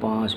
5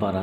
12